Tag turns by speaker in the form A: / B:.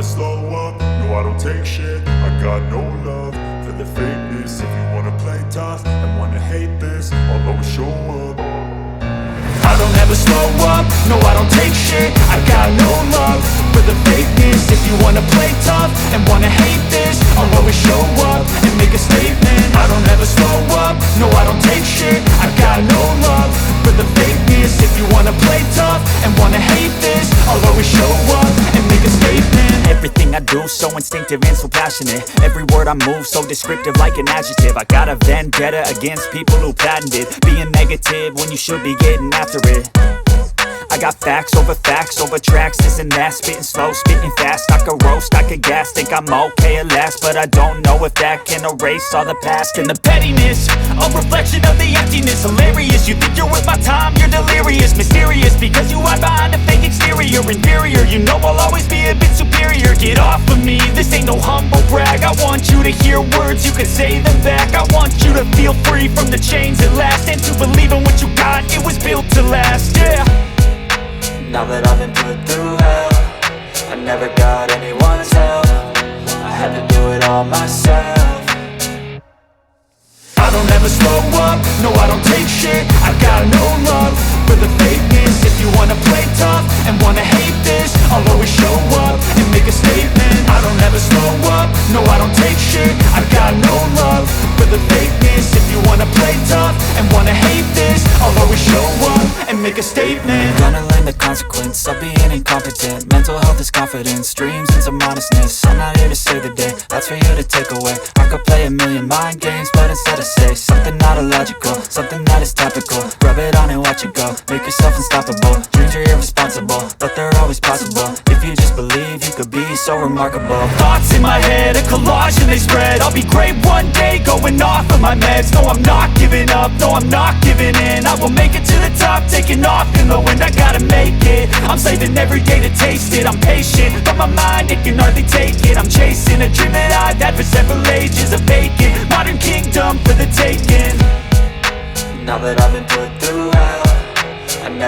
A: slow up, no I don't take shit. I got no love for the fakeness. If you wanna play tough and wanna hate this, I'll always show up. I don't ever slow up, no I don't take shit. I got no love for the fakeness. If you wanna play tough and wanna hate this, I'll always show up and make a statement. I don't ever slow up, no I don't take shit. I got no love for the fakeness. If you wanna play tough and wanna hate this, I'll always show up and make a statement.
B: Everything I do so instinctive and so passionate. Every word I move so descriptive like an adjective. I got a vendetta against people who patented being negative when you should be getting after it. I got facts over tracks, this and that. Spitting slow, spitting fast. I could roast, I could gas. Think I'm okay at last, but I don't know if that can erase all the past. And the pettiness, a reflection of the emptiness. Hilarious, you think you're worth my time, you're delirious. Mysterious, because you hide behind a fake exterior. Inferior, you know I'll always be a bit superior. Get off of me, this ain't no humble brag. I want you to hear words, you can say them back. I want you to feel free from the chains at last, and to believe in what you got, it was built to last, yeah.
C: Now that I've been put through hell, I never got anyone's help. I had to do it all myself.
A: I don't ever slow up, no I don't take shit. I got no love for the fakeness. If you wanna play tough and wanna hate this, I'll always show up and make a statement. I don't ever slow up, no I don't take shit. I got no love for the fakeness. If you wanna play tough and wanna hate this, I'll always show up and make a statement.
C: Gonna learn the consequence of being incompetent. Mental health is confidence, dreams and some honestness. I'm not here to save the day, that's for you to take away. I could play a million mind games, but instead I say something not illogical, something that is topical. Rub it on and watch it go, make yourself unstoppable. Dreams are irresponsible, but they're always possible. If you just believe, you could be so remarkable.
B: Thoughts in my head, a collage and they spread. I'll be great one day, going off of my meds. No, I'm not giving up, no, I'm not giving in. I will make it to the top, taking off in the wind. I gotta make it, I'm saving every day to taste it. I'm patient, but my mind, it can hardly take it. I'm chasing a dream that I've had for several ages. A vacant, modern kingdom for the taking.
C: Now that I've been put through hell,